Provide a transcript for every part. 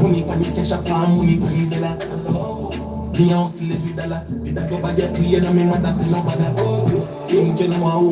Money pan the cash up and money pan the dollar. Me house live with dollar. Did I go buy a plane and me mother say no bother. Think you know how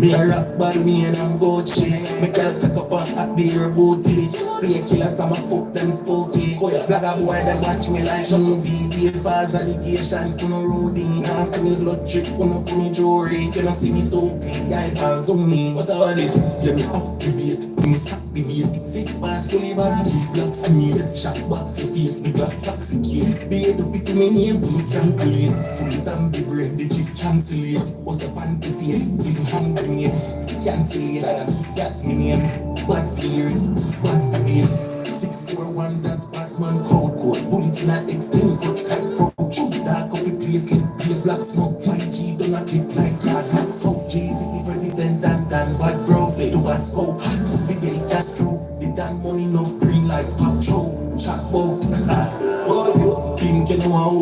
me a rock bad me and I'm Gucci. Me girl pick up a hot beer booty. Be a killer so my fuck them spooky. Black a boy that watch me like movie. Be a fast allegation to no roadie. Now see me blood drip on up me jewelry. You know see me too clean, guy pants on me. What all this? Yeah me activate. Me stop the beat. 6 bars fully bad. Blocks to me. Shot box your face. The black taxi key. Be a do pick me name. Me can't believe. Full zombie break. The chick cancel it. What's up on the face? Give hand grenade. Cancel it. That's me name. Bad fears. Bad fears. 641. That's Batman crowd code. Bullets in a extend. Foot cat crowd. Dark up the place. Left play black smoke. My G don't a clip like that. So Jay-Z the president and Dan bad bro. Say to us go hot. Fidel Castro. The Dan money no green like Pop Joe. Chat boat. Think you know how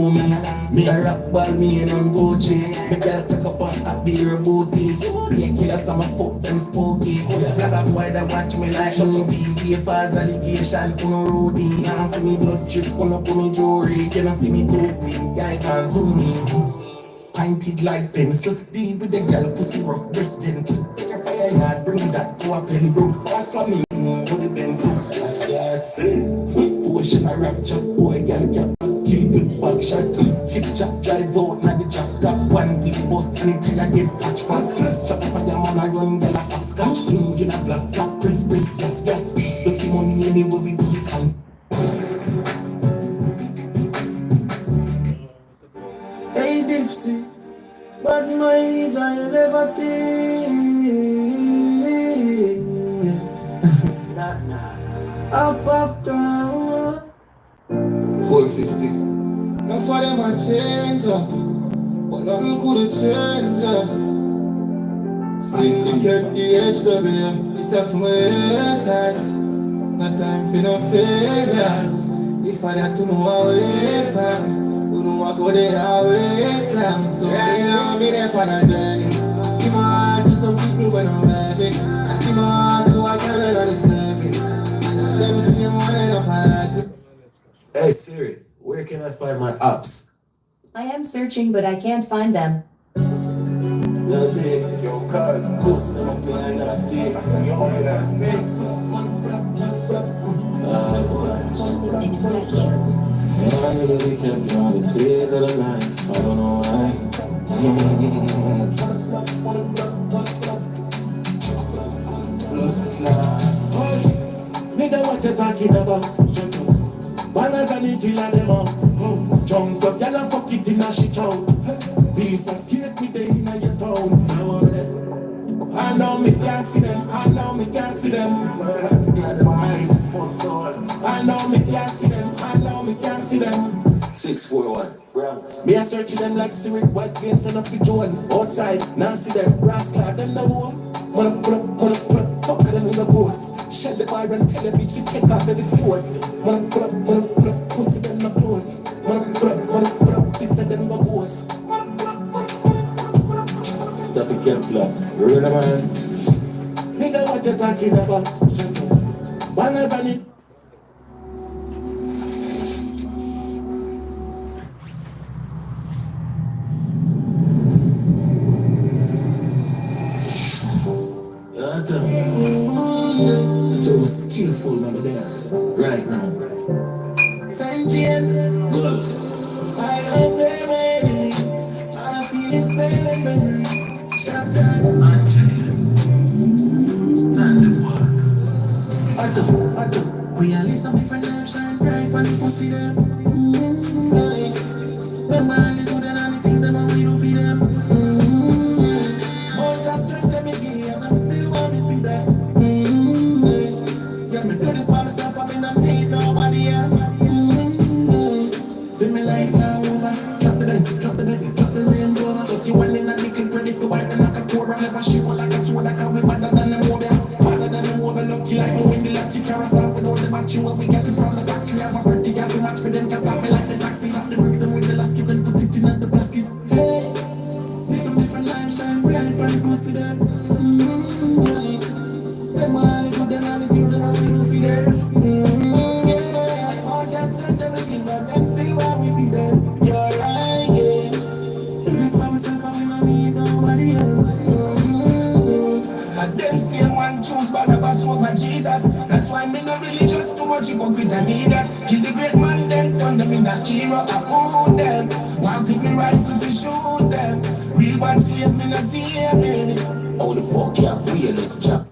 me a rock ball, me and I'm Gucci. Me girl pick up a hot beer booty. Be a killer, so my fuck them spooky. Black a boy that watch me like movie. Be a fast allegation, no roadie. Now see me blood drip, up on me jewelry. You know see me too clean, guy can't zoom me. Pinted like pencil, deep with the girl, pussy rough, breast gentle. Bring your fire yard, bring that to a penny broke. Pass from me, with the Benz, that's yard. Potion I rapture, boy, girl, cap. Keep it back shot, chip chop, drive out, now the drop top. One big bus, and it I get patch back. Shot fire man, I run, girl, I have scotch. Engine a black top, press, gas. Dirty money anywhere we do it can. Hey Dipsy, but mine is I never think. Up, down. 450. Now for them I change up, but nothing could change us. Syndicate the HW, it's up to my haters. No time for no failure. If I had to know how it plan, you know I go there how it plan. So I know me there for a journey. Give my heart to some people when I'm having. Give my heart to a girl that deserve it. And let me see them one end up hard. Hey Siri, where can I find my apps? I am searching, but I can't find them. That's it. Yo, cuz. Pussy them behind that seat. I knew that we kept on the days of the life. I don't know why. Nigga, what you talking about? Banners and it will have them up. Jump up, y'all and fuck it in a shit out. These are scared me day in your town. I know me can't see them. I know me can't see them. I know me can't see them. I know me can't see them. 641 Bronx. Me a searching them like cigarette white veins and up the joint. Outside, now see them. Rascal, them the home. Fuck them in the ghost. Shut the bar and tell the bitch to take off every clothes. Pussy them the clothes. Sister them the ghost. Stop it, Kempler. Real man. Nigga, what you talking about? Banners on it. I'm skillful over there, right now. St. James, girls. I love them enemies. I feel it's pain and memory. Shut down. I do. We are some different lives, shine bright, and you see them. When man, they do them, and the things that we do for them. All that strength that me give, and I'm still want me for them. Yeah, me do this by myself, I mean, I need nobody else. Feel me life now over. Drop the Benz, drop the Bentley, drop the Range Rover. Look you one in a nickel, ready for white and like a core. Never shit one like a sword, I can't be better than them over. Better than them over, lucky like me when the latchy car start with all the battery. What we get it from the factory, have a pretty gas to match for them. Can stop me like the taxi, have the bricks and with the last keep them put it in at the basket. Hey, see some different lives, shine bright, but you go see them. Them all the good and all the things that we do for them. hypocrite and neither. Kill the great man, then turn them in a hero. I own them. Want with me rifles to shoot them. Real bad slaves me not teaming. How the fuck you have fearless job?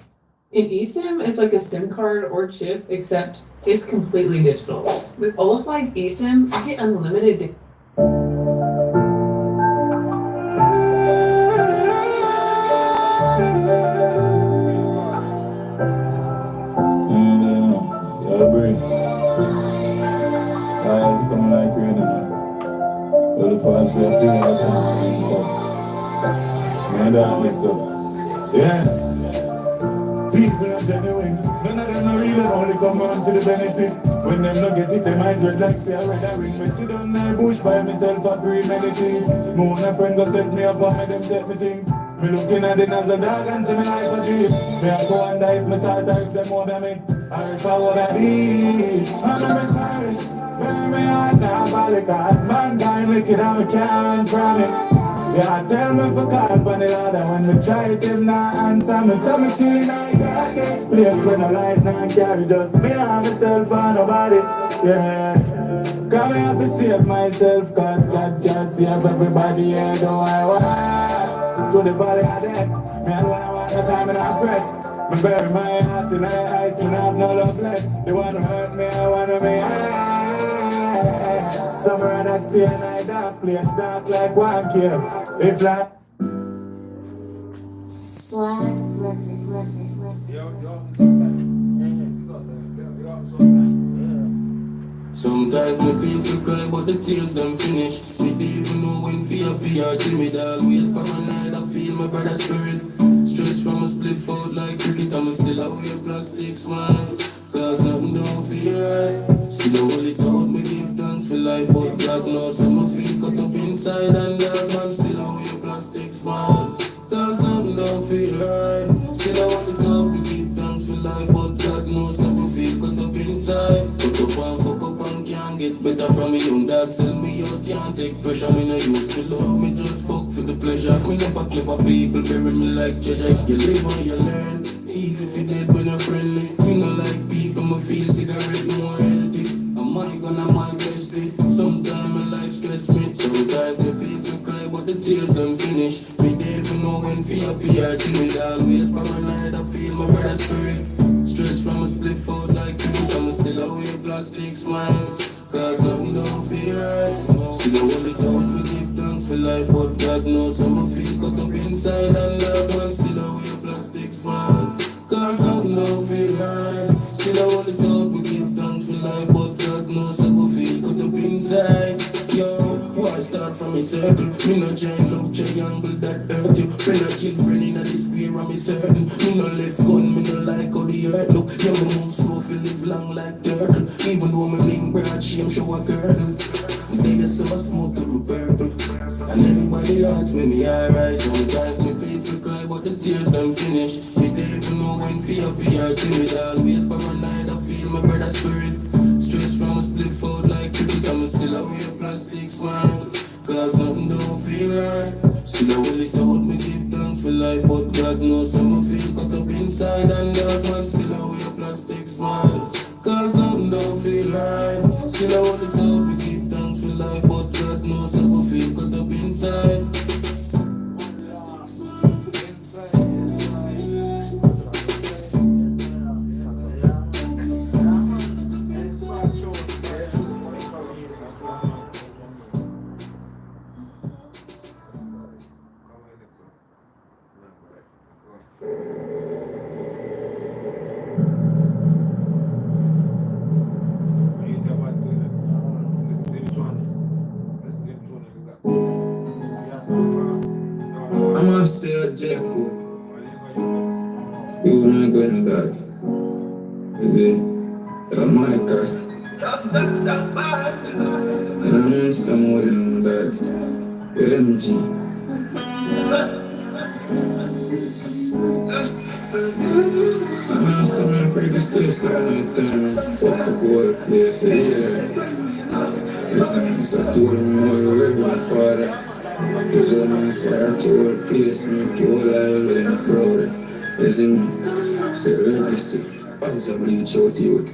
An eSIM is like a SIM card or chip, except it's completely digital. With Olafly's eSIM, you get unlimited. Gotta breathe. I'll become like rain, man. Well, the fall for your feeling like that. Man, let's go. Yeah. People are genuine. None of them are real, only come on for the benefit. When them not get it, them eyes red like say I read a ring. Me sit down in the bush by myself, I breathe many things. Moon a friend go set me up and make them get me things. Me looking at it as a dog and see me life a dream. Me a go and die if me start if them over me. Or if I would have been, I'm sorry. When me heart now valley, cause mankind wicked and me can't from it. Yeah, tell me for call for the other when me try it, him not answer me. So me chillin' like that, this place when the light not carry just me and myself and nobody. Yeah, come me have to save myself, cause God can save everybody, yeah, do I want. To the valley of death, me and when I want the time and I fret. Me bury my heart in the ice and have no love left. They wanna hurt me, I wanna be high. Summer and I stay in a dark place, dark like one cave. If like sometimes me feel for cry, but the tears them finish. Me don't even know when fear appear to me. Always paranoid, I feel my brother's spirit. Stress from a split out like cricket, I'm still away a plastic smile. Cause nothing don't feel right. Still I hold it out, me give thanks for life. But God knows some of feel cut up inside and that man still away a plastic smile. Cause nothing don't feel right. Still I hold it out, me give thanks for life. But God knows some of feel cut up inside. Cut up and fuck up and can't get better from me. Young dad tell me you can't take pressure. Me no used to love me, just fuck for the pleasure. Me never clever people bury me like treasure. You live and you learn. Easy if you dead when you're friendly. Me no like people, me feel cigarette more healthy. Am I gonna my bestie? Sometimes my life stress me. Sometimes me feel to cry, but the tears them finish. Me never know when fear appear to me. Always paranoid, I feel my brother's spirit. Stress from a split out like cricket, I'm still away plastic smiles. Cause nothing don't feel right. Still I hold it out, me give thanks for life. But God knows some of feel cut up inside and that man still away plastic smiles. Cause nothing don't feel right. Still I hold it out, we give thanks for life. But God knows some of feel cut up inside. Yo, why start from a circle? Me no giant love triangle that hurt you. Friend a kill friend in a this square and me certain. Me no left gun, me no like how the earth look. Yo, me move slow, feel live long like turtle. Even though me link broad, shame show a girdle. They get so smoke to me purple. And anybody asks me alright. Sometimes me feel for cry, but the tears them finish. Me don't even know when fear appear to me. Always paranoid, I feel my brother's spirit. Stress from a split out like cricket, I'm still away a plastic smiles. Cause nothing don't feel right. Still I hold it out, me give thanks for life. But God knows some of feel cut up inside and that man still away a plastic smiles. Cause nothing don't feel right. Still I hold it out, me give thanks for life. But God knows some of feel cut up inside. I'm a say Jacko. You not going back. I'm my car. I'm still more than that. MG. I'm some man pretty still all the time. Fuck up all the place. Listen, so I told him all the way with my father. It's a man say I told the place, make you all liable and proud. Listen, say legacy, as a bleach out youth.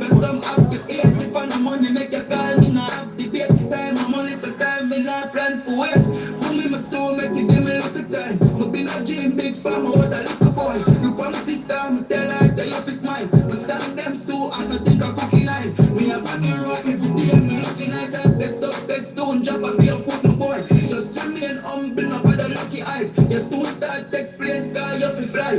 some have to hate. If I no money make you call me, not have debate. Time I'm only the time me not plan for waste. Put me my soul, make you give me little time. Me been a dream big farm, I was a little boy. Look on my sister, me tell her say you be smile. Me stand them so I don't think I cookie line. Me a bang you right every day, me looking like that. Success soon, drop a fear put no boy. Just remain humble, no bother lucky eye. You soon start take plane, car you fi fly.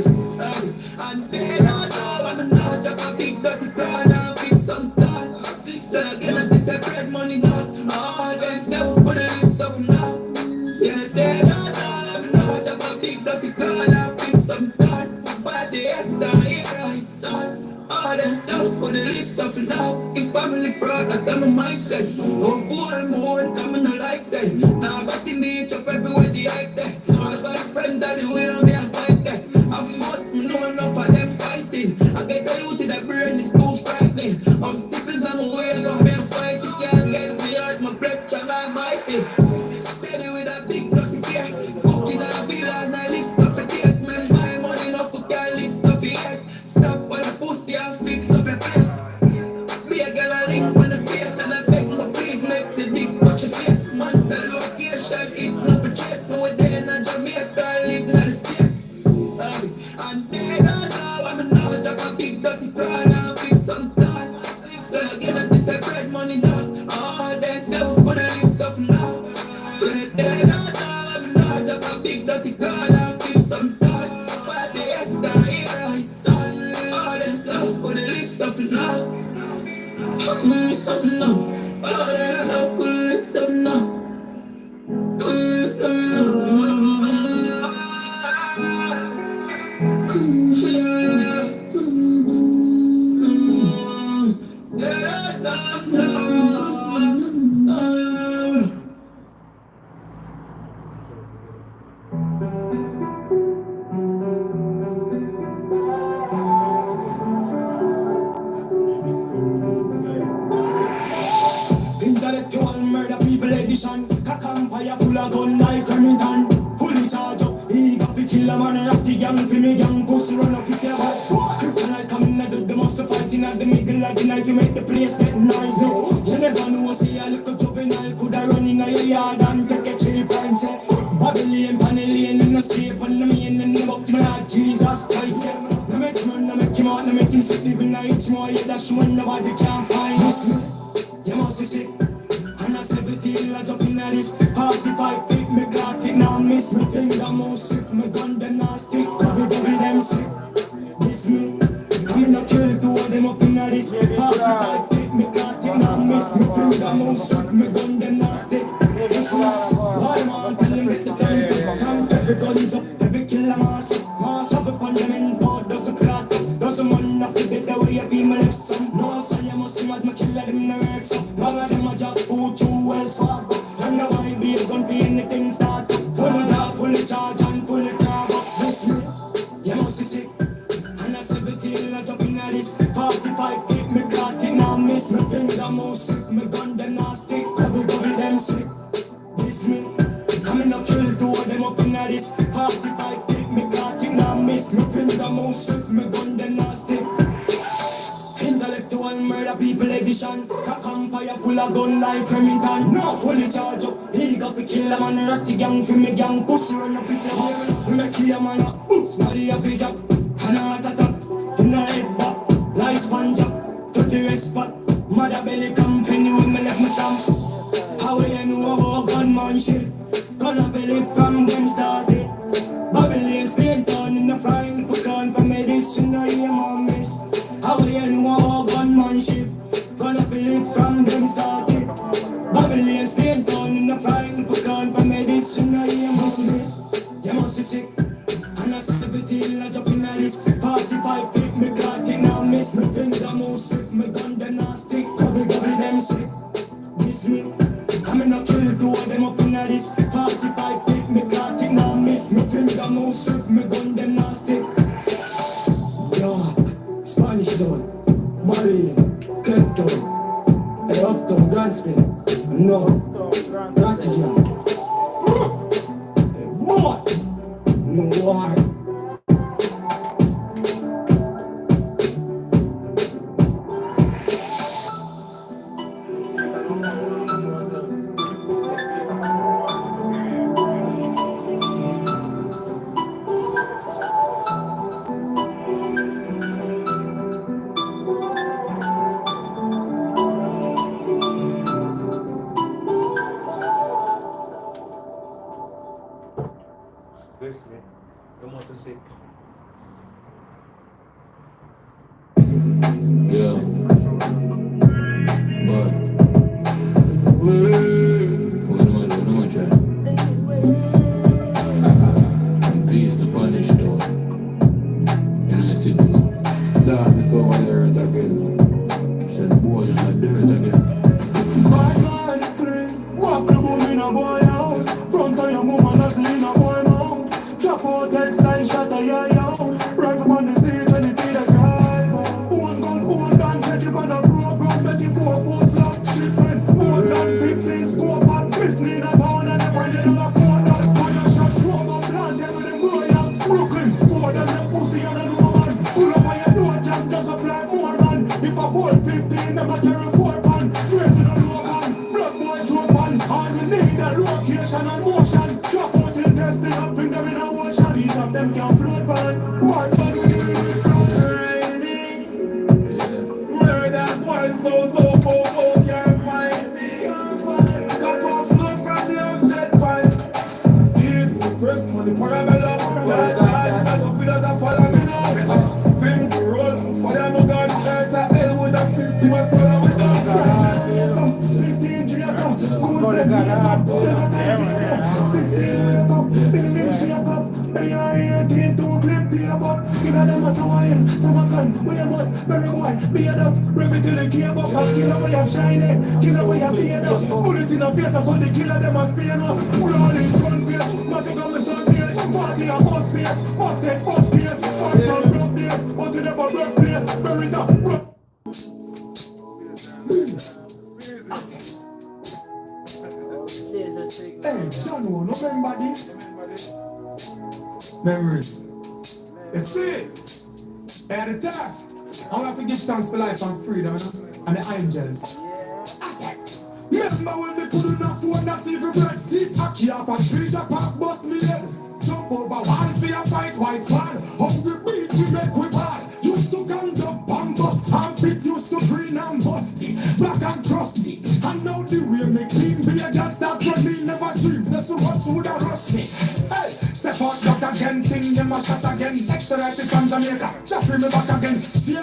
And they don't know I'm not drop a big dirty crowd and fix some time. So again as this bread money now. They say we could live stuff now. Yeah, they don't know I'm not drop a big dirty crowd and fix some time. But the extra here it's on. They say we could live stuff now. If family proud, that's my mindset. Oh, full moon coming no like say. Now I see me chop everywhere the hype there. All my friends are the way me and fight there. Of course, me know enough of them fighting. I get the youth in the brain is too frightening. I'm stippers on my way, no man fight it. Can't get me out, my breath strong and mighty. Steady with a big dirty gear. Cooking a villa and I live stuff for days. Man, my money enough to can't live stuff for years. Stop for the pussy and fix up your place. Be a girl I link on the face and I beg my please make the dick watch your face. Monster location, if not for chase. No way there in Jamaica, I live in the States. And they don't know I'm not drop a big dirty crowd and fix some time. So again as this bread money now. They say we could live stuff now. They don't know I'm not drop a big dirty crowd and fix some time. But the extra here it's on. They say we could live stuff now. Intellectual murder people edition. Cock and fire full of gun like Remington. Fully charge up, eager fi kill a man. Ratty gang fi me gang, pussy run up with your back. Kryptonite coming a do the most fighting at the middle of the night to make the place get noisy. You never know, see a little juvenile coulda run in a your yard and take a cheap and say Babylon, Panellian in the street and the main in the book me like Jesus Christ. No make him run, no make him out, no make him sit living a inch more. Yeah, that's when nobody can find us. You must be sick. And I 17, I jump in at this 45 feet, me clock it now miss. Me finger more sick, me gun them now stick. Copy them sick. This me, coming up kill two of them up in at this 45 feet, me clock it now miss. Me finger more sick, me gun them now stick. This me, why man tell them get the time. Count every guns up, every killer mass. Mass up upon them ends, board doesn't clock. Doesn't want nothing get the way you feel my left son. No, so you must see mad, me kill them no ex. Long as them a job food too well swag. And now I be a gun for anything start. Full of dark, full of charge and full of carb. This me, you must be sick. And I 17, I jump in at this 45 feet, me caught it now miss. Me finger more sick, me gun them now stick. Copy them sick. This me, coming up kill two of them up in at this 45 feet, me caught it now miss. Me finger more sick, me gun them now stick. Intellectual murder people edition. Cock and fire full of gun like Remington. No, fully charge up, eager fi kill a man. Ratty gang fi me gang, pussy run up with the hole. We make a man up, body a fish up. And a heart attack, in a head back. Like sponge up, to the rest spot. Mother belly company when me left my stamp. How you know about gunman shit? Gonna belly from them started. Babylon Spain town in the frying for gun for medicine. I am a miss. How you know about gunman shit? Gonna believe from them started. Babylon Spain town in the frying for gun for medicine. I am a miss. You must be sick. And I 17, I jump in at this 45 feet, me caught it now miss. Me finger more sick, me gun them now stick. Copy them sick. This me, coming up kill two of them up in at this 45 feet, me caught it now miss. Me finger more sick, me gun them now stick. Yo, Spanish town, Babylon, Cape Town, hey Uptown, Grand Spin, no, Rotterdam. Hey boy, no war. a buck and killer boy have shiny. Killer boy have beard up. Bullet in the face, so the killer them a spear up. Pull on in front page, Matty come the sun page. 40 a bus face, bus head, bus case. Bus on rough days, but it never rough place. Bury it up, rough. Hey, John, remember this? Memories. You see? At the top, I'm gonna give thanks for life and freedom and the angels. Remember when they put in a phone that's even red teeth? I key off a tree, that park bust me head. Jump over one for a fight, white man. Hungry beat, we make we bad. Used to gang up and bust, and bit used to green and busty, black and crusty. And now the way me clean, be a girl start running, never dreams. That's so much would have rush me. Hey, step out, duck again, thing them a shot again. Extra right from Jamaica, just bring me back again. See you,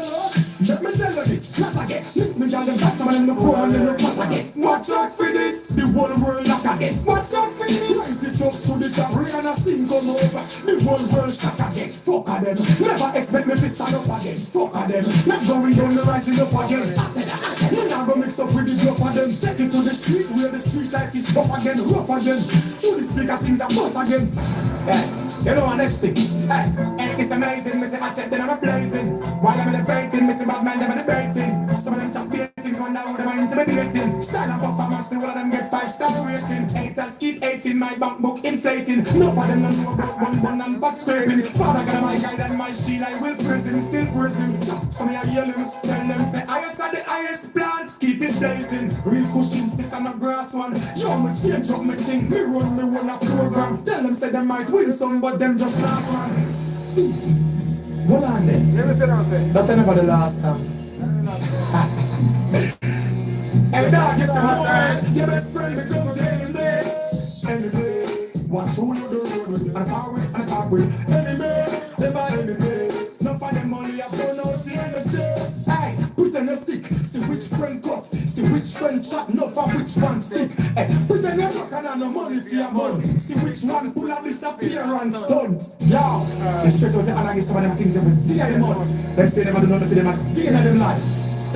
let me tell you this, not again. Miss me, girl, them back to them, look home and them look fat again. Watch out for this, the whole world lock again. Watch out for this, rise it up to the top, rain and a steam come over. The whole world shock again. Fuck a them, never expect me to stand up again. Fuck a them, not going down the rising up again. Me now go mix up with the bluff of them. Take it to the street where the street life is rough again, rough again. Through the speaker things are bust again. Hey, you know what next thing? Hey, it's amazing, me say I take them I'm blazing. While I'm elevating, me say bad man them debating. Some of them chat things wonder who them are intimidating. Style and performance, the one of them get 5-star rating. Haters keep 18, my bank book inflating. No for them no know about bun and back scraping. Father God my guide and my shield, I will praise him, still praise him. Some of you yelling, tell them say highest are the highest plant, keep it blazing. Real cushions, this and a grass one. Yo, me change up my thing, me run me one a program. Tell them say they might win some, but them just last one. Peace. Hold on there. Let me sit down, say. That's never the last time. Hey dog, you say more. Your best friend becomes your enemy. Enemy. Watch who you do with. And talk with, and talk with. Enemy. They my enemy. Not for them money, I burn out the energy. Hey, pretend you're sick. See which friend cut. See which friend chat. Not for which one stick. Hey, pretend you're rockin' on no money for your month. See which one pull a disappearance stunt. Yo, they straight out the and I get some of them things every day of the month. Them say never do nothing for them at the end of them life.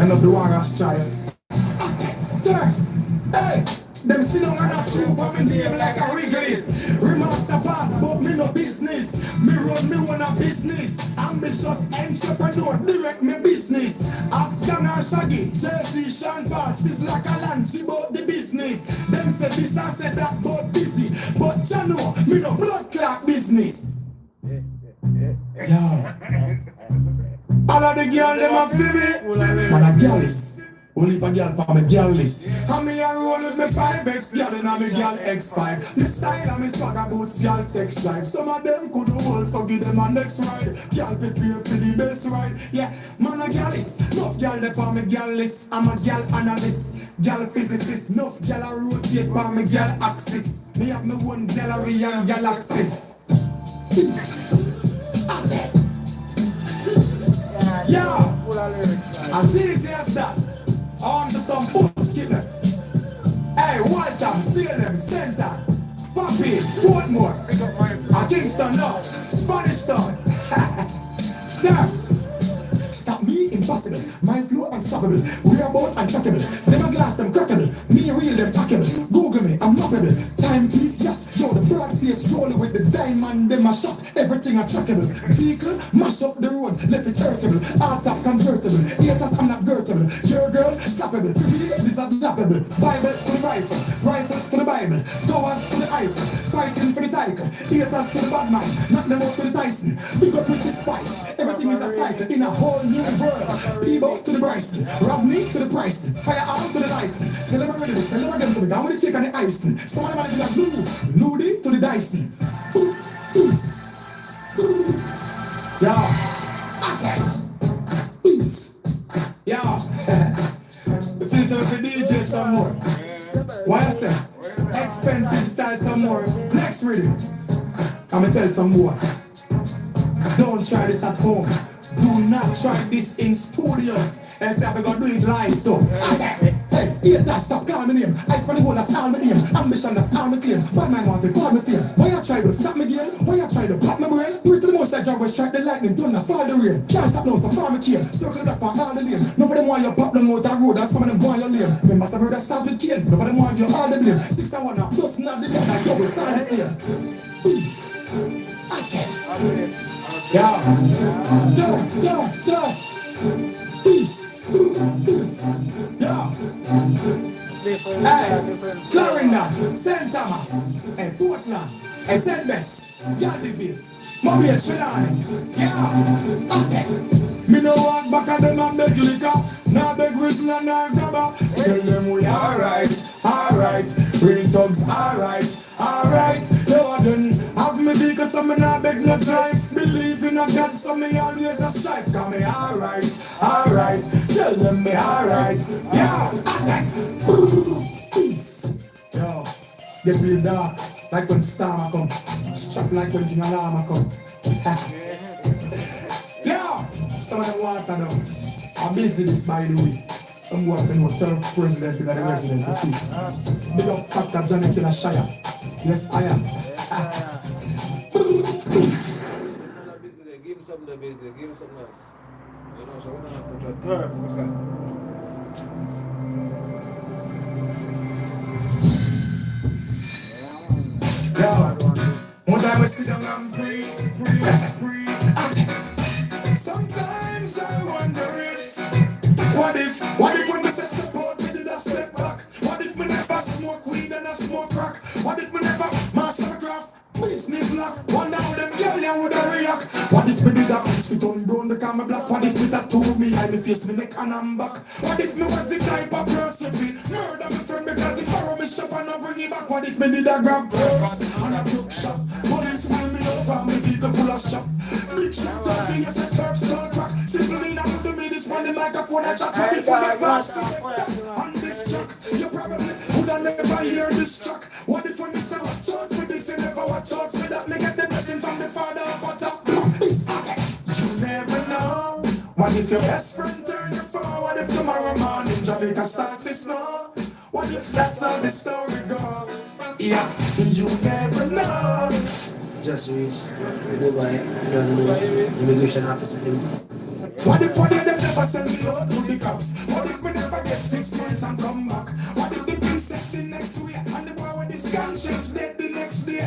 Them love the war and strife. Hey, them sit down and a chew on me name like a Wrigley's. Remarks are past, but me no business. Me run me own a business. Ambitious entrepreneur, direct me business. Ask Gang and Shaggy, Jersey, Sean Pass is like a lunch about the business. Them say this and say that, but busy. But you know, me no blood clot business. Yo, all of the girls them a feel me. Man a girl is. Only a girl for my girl list. And me a roll with me 5X girl and I'm a girl X5. The style of me swagger boots girl sex drive. Some of them could hold, so give them a next ride. Girl prepare for the best ride. Yeah, man a girl is. Enough girl there for my girl list. I'm a girl analyst, girl physicist. Enough girl a rotate for my girl axis. Me have my one gallery and galaxies. Yeah, as easy as that. On to some bullshit. Hey, Waltham, Salem, Center, Papi, Portmore, Kingston, no, Spanish Town. Damn. Stop me, impossible. My flow unstoppable. We are both untrackable. Them a glass, them crackable. Me real, them packable. Google me, I'm knockable. Timepiece yacht. Yo, the broad face rolling with the diamond. Them a shot. Everything attractable. Vehicle, mash up the road. Left it hurtable. R-top convertible. Haters, I'm not girdable. Your girl, slappable. This are lappable. Bible to the rifle. Rifle to the Bible. Towers to the Eiffel. Fighting for the title. Haters to the bad man. Knock them out to the Tyson. Big up with the spice. Everything is a cycle in a whole new world. Peebo to the Bryson. Rodney to the Bryson. Firearm to the Dyson. Tell them I'm ready. Tell them I'm going to be down with the chick and the icing. Some of them are like Lou. Loody to the Dyson. Yeah. Yeah. The filter for DJ some more. What I say? Expensive style some more. Next rhythm. I'm gonna tell you some more. Don't try this at home. Do not try this in studios. Else I'm gonna do it live though. Hey, haters, stop calling me name. I spend the whole that's all my aim. Ambition, that's all my claim. Bad man wants to fall my face. Why you try to stop me again? Why you try to pop my brain? Put to the most I job, strike the lightning, thunder, fall the rain. Can't stop now, so far me came. Circle it up on all the lane. No for of them want you pop them out the road, and some of them want you lame. Remember some of them start with cane, none of them want you all the blame. 6 and 1 now, plus not the other, yo, it's all the same. Peace. Yeah. Tough. Peace. Yeah. Hey, Clarendon, St. Thomas, hey, Portland, hey, St. Bess, Yardiville, Mobile, Chilani, yeah, attack. Me no walk back at them and beg liquor, nah beg whistle and nah grabber. Tell them we alright, real thugs alright. They wouldn't have me because some me nah beg no drive. Believe in a God, so me always a strive. Cause me alright. Tell them me alright, yeah, attack. Peace. Yo, get real dark, like when star come. Strap like when King Alarm come. Yeah, some of them water now. I'm busy this by the way. Some work in hotel president in the resident to see. Big up Factor Johnny Killer Shire. Yes, I am. Peace. Give him something to busy, give him something else. You know, so we're gonna put your turf for that. One time I sit down and pray. Sometimes I wonder if, what if when we say step out, we did a step back? What if we never smoke weed and a smoke crack? What if we never master craft? Business lock, wonder how them girl ya woulda react. What if me did a piece with on brown become a black? What if me tattoo me behind me face, me neck and I'm back? What if me was the type of person fit murder my friend because he borrow me shop and I bring it back? What if me did a grab purse and a broke shop? Police pull me over, me vehicle full of shop. Big shot 30 years a turf skull crack. Simple enough to me this one the microphone I chat. What if you never see on this track? You probably woulda never hear this track. What if when you say watch out for this, you never watch out for that? Me get the blessing from the Father up on top. You never know. What if your best friend turn your phone? What if tomorrow morning Jamaica starts to snow? What if that's how the story go? Yeah, you never know. Just reach Dubai, I don't know, immigration officer. What if them never send me out to the cops? What if we never get 6 months and come back? What if the thing set the next week and the boy with his conscience dead the next day?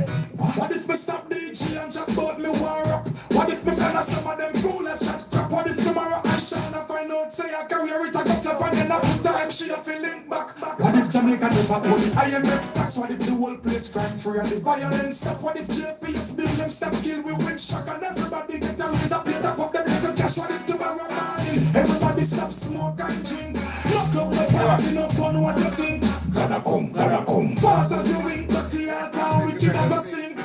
What if me stop the G and chat about me war up? What if me find some of them fool and chat crap? What if tomorrow I shine and find out say I carry it a go flap and then after time she a feel link back? What if Jamaica never own the IMF tax? What if the whole place crime free and the violence stop? What if JPS build them stop kill we with shock and everybody get a raise up plate up them little cash? What if tomorrow morning everybody stop smoke and drink? No club no party no fun, what you think? Gotta come fast as you wink, but see our town we can never sink.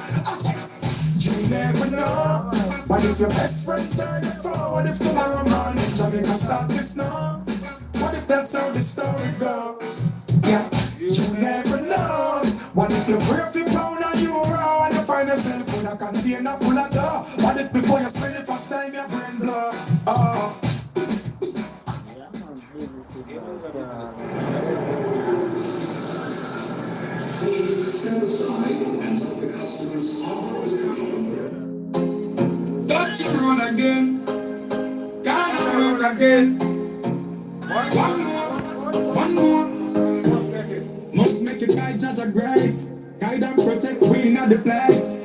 You never know. What if your best friend turn your phone? What if tomorrow morning Jamaica start to snow? What if that's how the story go? Yeah, you never know. What if you break your pound and you raw and you find yourself with a container full of dough? What if before you spend the first time your brain blow? Oh. Touch the road again, can't work again. One more. Must make it by judge of grace. Guide and protect we in the place.